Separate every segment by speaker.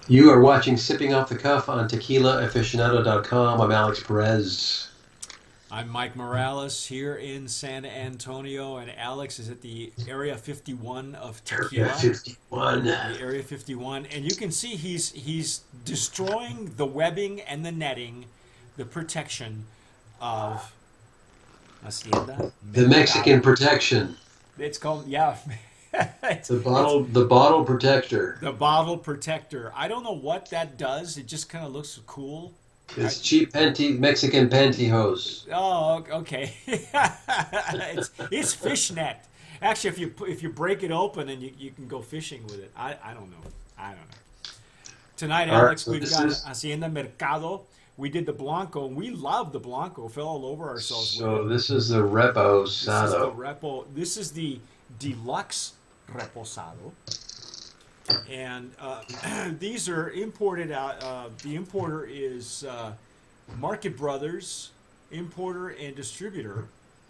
Speaker 1: You are watching Sipping Off the Cuff on TequilaAficionado.com. I'm Alex Perez.
Speaker 2: I'm Mike Morales here in San Antonio, and Alex is at the Area 51 of Tequila.
Speaker 1: Area 51.
Speaker 2: The Area 51, and you can see he's destroying the webbing and the netting, the protection of Hacienda Mercado.
Speaker 1: The Mexican protection.
Speaker 2: It's called, yeah.
Speaker 1: The bottle protector.
Speaker 2: The bottle protector. I don't know what that does. It just kind of looks cool.
Speaker 1: It's cheap Mexican pantyhose.
Speaker 2: Oh, okay. it's fishnet. Actually, if you break it open and you can go fishing with it. I don't know. Tonight, Alex, we've got Hacienda Mercado. We did the Blanco, and we love the Blanco. Fell all over ourselves.
Speaker 1: So this is the Reposado.
Speaker 2: This is the Deluxe Reposado. And these are imported out. The importer is Market Brothers, importer and distributor.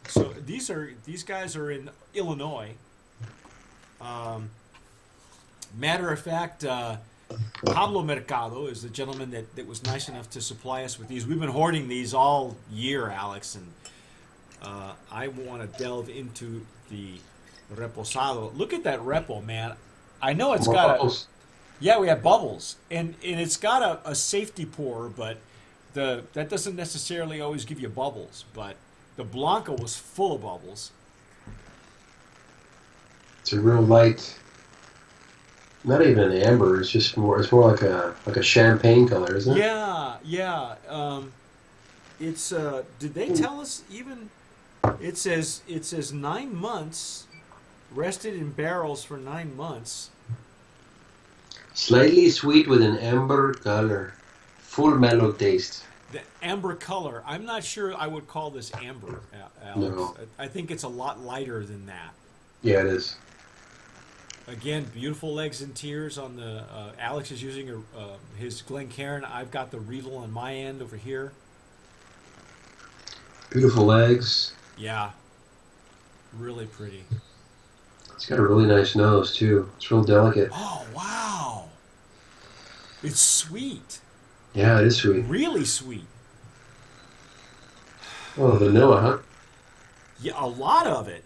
Speaker 2: So these guys are in Illinois. Matter of fact, Pablo Mercado is the gentleman that was nice enough to supply us with these. We've been hoarding these all year, Alex, and I want to delve into the Reposado. Look at that Repo, man. I know it's got bubbles. Yeah, we have bubbles, and it's got a safety pour, but that doesn't necessarily always give you bubbles. But the Blanco was full of bubbles.
Speaker 1: It's a real light, not even an amber. It's more like a champagne color, isn't it?
Speaker 2: Yeah. It's did they tell us even? It says 9 months. Rested in barrels for 9 months.
Speaker 1: Slightly sweet with an amber color. Full mellow taste.
Speaker 2: The amber color. I'm not sure I would call this amber, Alex.
Speaker 1: No.
Speaker 2: I think it's a lot lighter than that.
Speaker 1: Yeah, it is.
Speaker 2: Again, beautiful legs and tears on the... Alex is using his Glencairn. I've got the Riedel on my end over here.
Speaker 1: Beautiful legs.
Speaker 2: Yeah. Really pretty.
Speaker 1: It's got a really nice nose, too. It's real delicate.
Speaker 2: Oh, wow. It's sweet.
Speaker 1: Yeah, it is sweet.
Speaker 2: Really sweet.
Speaker 1: Oh, vanilla, huh?
Speaker 2: Yeah, a lot of it.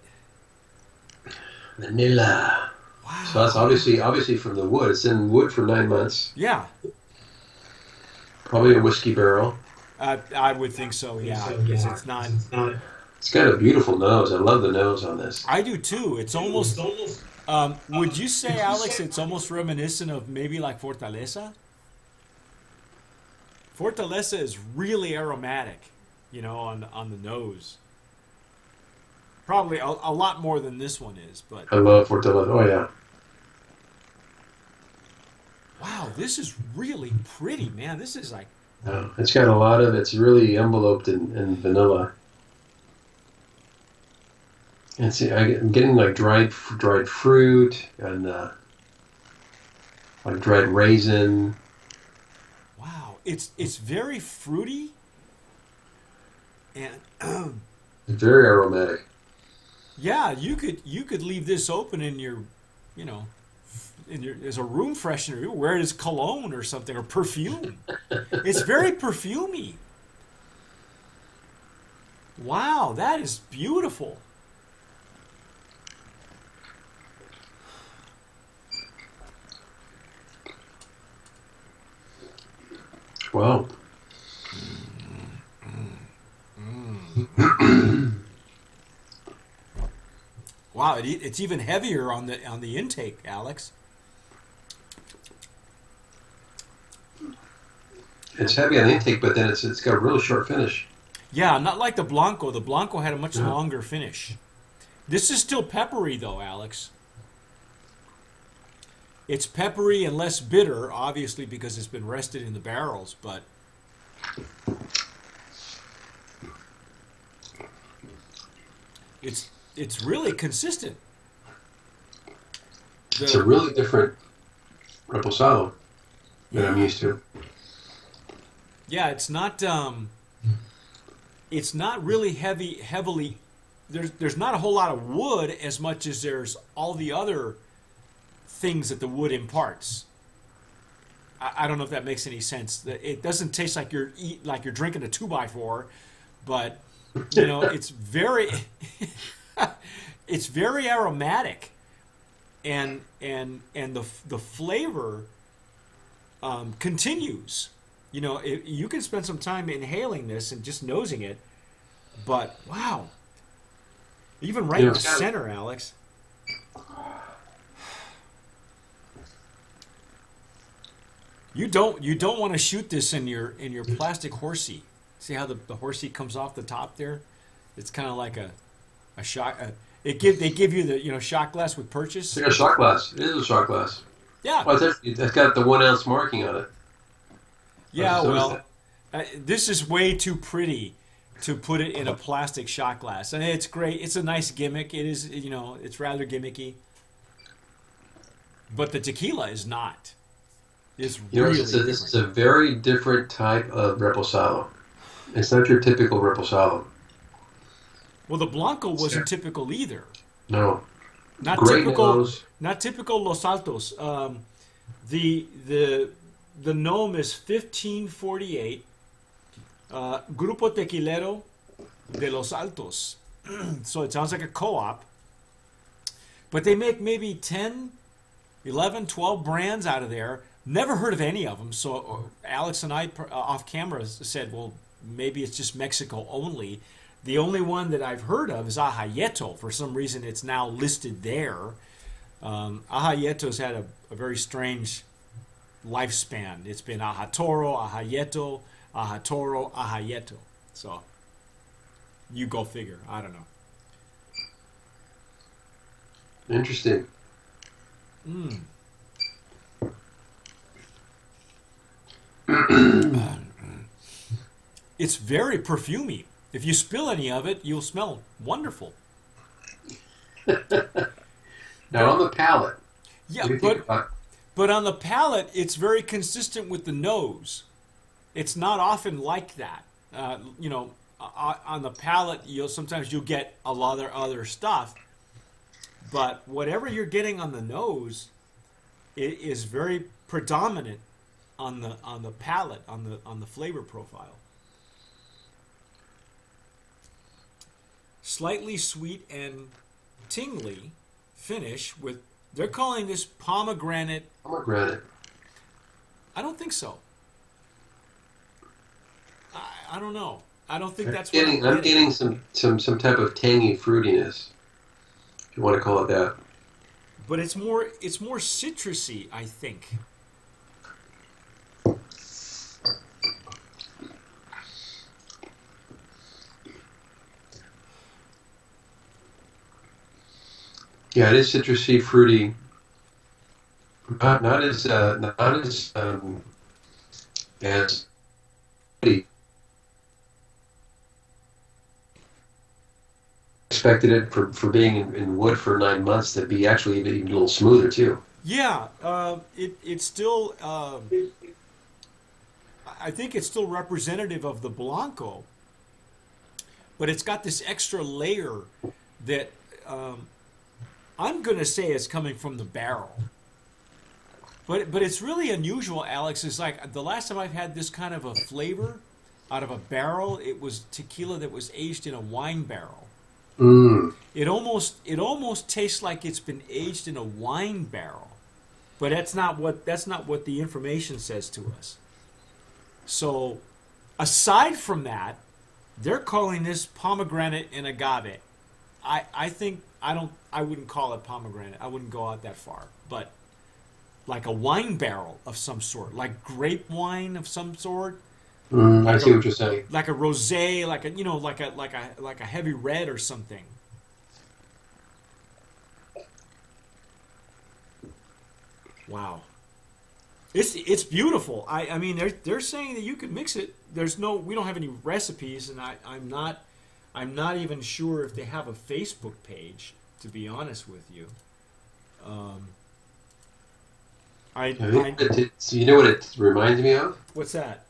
Speaker 1: Vanilla.
Speaker 2: Wow.
Speaker 1: So that's obviously from the wood. It's in wood for 9 months.
Speaker 2: Yeah.
Speaker 1: Probably a whiskey barrel.
Speaker 2: I would think so, yeah. Because it's not...
Speaker 1: It's got a beautiful nose. I love the nose on this.
Speaker 2: I do too. It's almost. Would you say, Alex, it's almost reminiscent of maybe like Fortaleza? Fortaleza is really aromatic, on the nose. Probably a lot more than this one is, but.
Speaker 1: I love Fortaleza. Oh yeah.
Speaker 2: Wow, this is really pretty, man. This is like.
Speaker 1: It's got a lot of. It's really enveloped in vanilla. And see, I'm getting like dried fruit and like dried raisin.
Speaker 2: Wow, it's very fruity and
Speaker 1: very aromatic.
Speaker 2: Yeah, you could leave this open in your, as a room freshener. You wear it as cologne or something or perfume. It's very perfumey. Wow, that is beautiful.
Speaker 1: Wow.
Speaker 2: Wow, it's even heavier on the intake, Alex.
Speaker 1: It's heavy on the intake, but then it's got a really short finish.
Speaker 2: Yeah, not like the Blanco. The Blanco had a much longer finish. This is still peppery, though, Alex. It's peppery and less bitter, obviously, because it's been rested in the barrels, but... It's really consistent.
Speaker 1: It's a really different Reposado than I'm used to.
Speaker 2: Yeah, it's not really heavily... There's not a whole lot of wood as much as there's all the other things that the wood imparts. I don't know if that makes any sense. It doesn't taste like like you're drinking a 2x4, but you know, it's very it's very aromatic, and the flavor continues. You know, you can spend some time inhaling this and just nosing it, but wow, even right in the center, Alex. You don't want to shoot this in your plastic horsey. See how the horsey comes off the top there? It's kind of like a shot. They give you the shot glass with purchase.
Speaker 1: It's like a shot glass. It is a shot glass.
Speaker 2: Yeah.
Speaker 1: Well, it's got the 1 ounce marking on it.
Speaker 2: Yeah. Well, this is way too pretty to put it in a plastic shot glass, and it's great. It's a nice gimmick. It is. It's rather gimmicky. But the tequila is not. It's really different.
Speaker 1: This is a very different type of reposado. It's not your typical reposado.
Speaker 2: Well, the Blanco wasn't typical either.
Speaker 1: No.
Speaker 2: Not
Speaker 1: Great
Speaker 2: typical.
Speaker 1: nose.
Speaker 2: Not typical Los Altos. The gnome is 1548. Grupo Tequilero de Los Altos. So it sounds like a co-op. But they make maybe 10, 11, 12 brands out of there. Never heard of any of them. So Alex and I, off camera, said, well, maybe it's just Mexico only. The only one that I've heard of is Ajayeto. For some reason, it's now listed there. Ajayeto's had a very strange lifespan. It's been Ajatoro, Ajayeto, Ajatoro, Ajayeto. So you go figure. I don't know.
Speaker 1: Interesting.
Speaker 2: It's very perfumey. If you spill any of it, you'll smell wonderful.
Speaker 1: Now on the palate.
Speaker 2: Yeah, but on the palate, it's very consistent with the nose. It's not often like that. On the palate, sometimes you'll get a lot of other stuff, but whatever you're getting on the nose, it is very predominant on the palate, on the flavor profile. Slightly sweet and tingly finish with. They're calling this pomegranate.
Speaker 1: Pomegranate.
Speaker 2: I don't think so. I don't know. I don't think that's
Speaker 1: what I'm getting some type of tangy fruitiness, if you want to call it that.
Speaker 2: But it's more citrusy, I think.
Speaker 1: Yeah, it is citrusy, fruity. Not as expected it for being in wood for 9 months to be actually even a little smoother too.
Speaker 2: Yeah, it's still. I think it's still representative of the Blanco, but it's got this extra layer that. I'm going to say it's coming from the barrel. But it's really unusual, Alex. It's like the last time I've had this kind of a flavor out of a barrel, it was tequila that was aged in a wine barrel. It almost tastes like it's been aged in a wine barrel. But that's not what the information says to us. So aside from that, they're calling this pomegranate and agave. I think I wouldn't call it pomegranate. I wouldn't go out that far. But like a wine barrel of some sort, like grape wine of some sort.
Speaker 1: I see what you're saying.
Speaker 2: Like a rosé, like a heavy red or something. Wow. It's beautiful. I mean they're saying that you could mix it. We don't have any recipes, and I'm not even sure if they have a Facebook page, to be honest with you.
Speaker 1: You know what it reminds me of?
Speaker 2: What's that?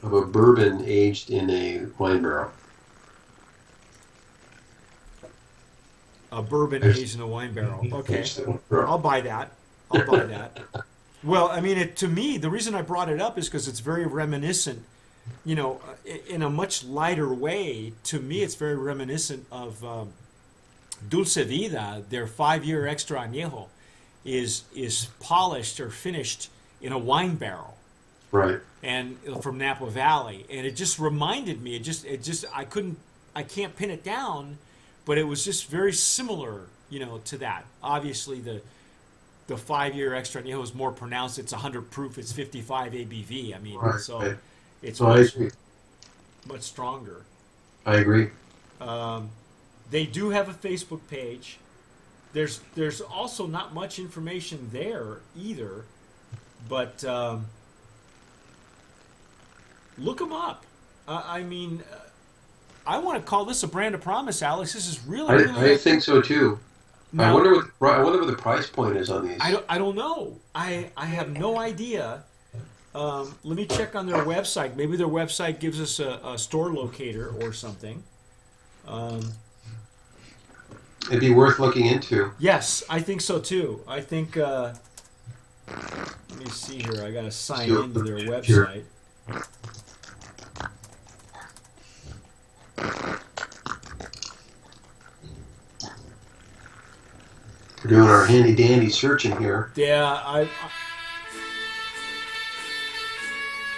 Speaker 1: Of a bourbon aged in a wine barrel.
Speaker 2: A bourbon aged in a wine barrel. Okay. I'll buy that. Well, I mean, to me, the reason I brought it up is because it's very reminiscent. In a much lighter way. To me, it's very reminiscent of Dulce Vida. Their 5-year extra añejo is polished or finished in a wine barrel,
Speaker 1: Right.
Speaker 2: and from Napa Valley, and it just reminded me. It just I can't pin it down, but it was just very similar, to that. Obviously, the 5-year extra añejo is more pronounced. It's 100 proof. It's 55 ABV. I mean,
Speaker 1: Right.
Speaker 2: so
Speaker 1: Right.
Speaker 2: it's
Speaker 1: No, I agree.
Speaker 2: much stronger.
Speaker 1: I agree.
Speaker 2: They do have a Facebook page. There's also not much information there either, but look them up. I mean, I want to call this a brand of promise, Alex. This is really, really.
Speaker 1: I think so too.
Speaker 2: Now,
Speaker 1: I wonder what the price point is on these.
Speaker 2: I don't know. I have no idea. Let me check on their website. Maybe their website gives us a store locator or something.
Speaker 1: It'd be worth looking into.
Speaker 2: Yes, I think so too. I think. Let me see here. I gotta sign into their website.
Speaker 1: We're doing our handy dandy searching here.
Speaker 2: Yeah,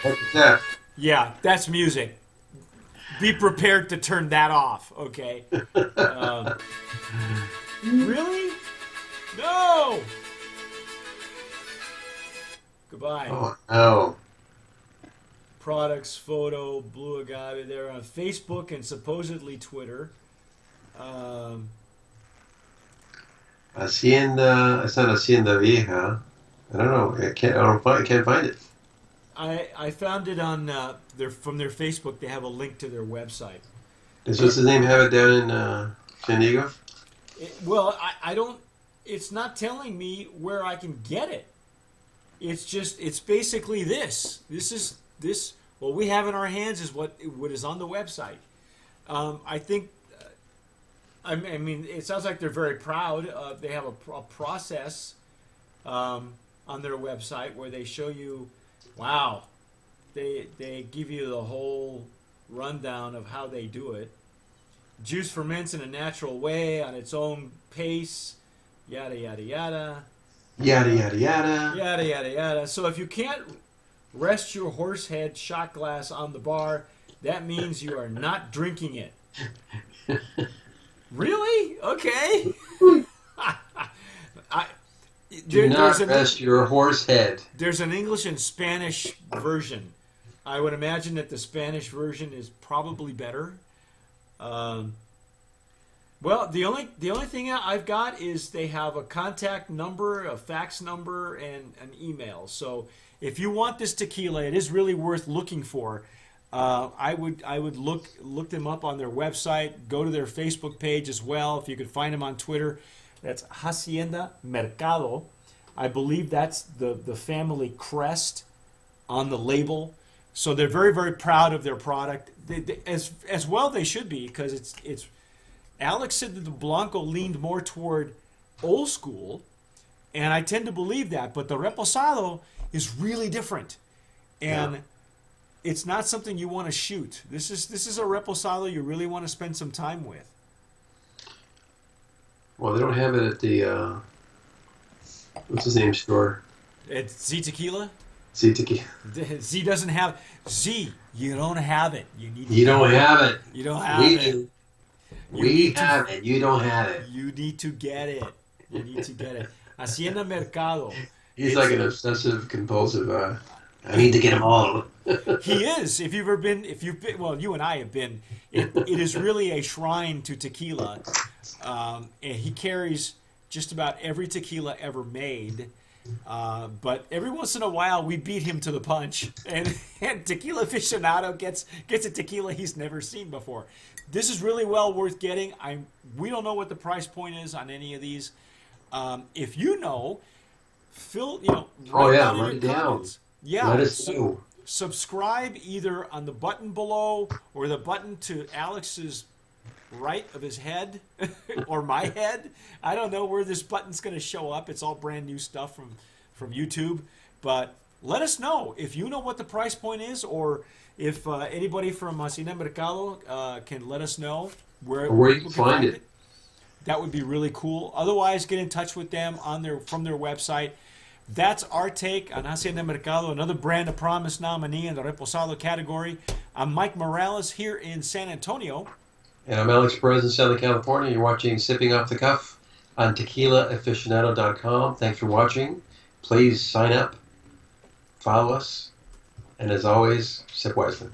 Speaker 1: What's that?
Speaker 2: yeah, that's music. Be prepared to turn that off. Okay. Really? No. Goodbye.
Speaker 1: Oh no.
Speaker 2: Products, photo, blue agave. They're on Facebook and supposedly Twitter.
Speaker 1: Hacienda. It's not Hacienda Vieja. I don't know. I can't find it.
Speaker 2: I found it on from their Facebook. They have a link to their website.
Speaker 1: Does what's his name have it down in San Diego?
Speaker 2: Well, I don't. It's not telling me where I can get it. It's basically this. This. What we have in our hands is what is on the website. I think. I mean, it sounds like they're very proud. They have a process on their website where they show you. Wow, they give you the whole rundown of how they do it. Juice ferments in a natural way on its own pace. Yada yada yada.
Speaker 1: Yada yada yada.
Speaker 2: Yada yada yada. So if you can't rest your horse head shot glass on the bar, that means you are not drinking it. Really? Okay.
Speaker 1: Do not rest your horse head.
Speaker 2: There's an English and Spanish version. I would imagine that the Spanish version is probably better. Well, the only thing I've got is they have a contact number, a fax number, and an email. So if you want this tequila, it is really worth looking for. I would look them up on their website. Go to their Facebook page as well. If you could find them on Twitter, that's Hacienda Mercado. I believe that's the family crest on the label. So they're very, very proud of their product. As well they should be, because it's. Alex said that the Blanco leaned more toward old school, and I tend to believe that. But the Reposado is really different, and it's not something you want to shoot. This is a Reposado you really want to spend some time with.
Speaker 1: Well, they don't have it at the what's his name store?
Speaker 2: At Z Tequila.
Speaker 1: Z Tequila.
Speaker 2: Z doesn't have Z. You don't have it.
Speaker 1: You don't have it.
Speaker 2: You don't have it.
Speaker 1: We have it. You don't have it.
Speaker 2: You need to get it. You need to get it. Hacienda Mercado.
Speaker 1: He's like an obsessive compulsive. I need to get them all.
Speaker 2: He is. If you've been, well, you and I have been. It is really a shrine to tequila, and he carries just about every tequila ever made. But every once in a while, we beat him to the punch, and Tequila Aficionado gets a tequila he's never seen before. This is really well worth getting. We don't know what the price point is on any of these. If you know,
Speaker 1: write it down.
Speaker 2: Yeah,
Speaker 1: let us know.
Speaker 2: Subscribe either on the button below or the button to Alex's right of his head or my head. I don't know where this button's going to show up. It's all brand new stuff from YouTube. But let us know if you know what the price point is, or if anybody from Hacienda Mercado can let us know
Speaker 1: Or
Speaker 2: where
Speaker 1: where you
Speaker 2: people
Speaker 1: can find it.
Speaker 2: That would be really cool. Otherwise, get in touch with them from their website. That's our take on Hacienda Mercado, another brand of promise nominee in the Reposado category. I'm Mike Morales here in San Antonio.
Speaker 1: And I'm Alex Perez in Southern California. You're watching Sipping Off the Cuff on TequilaAficionado.com. Thanks for watching. Please sign up, follow us, and as always, sip wisely.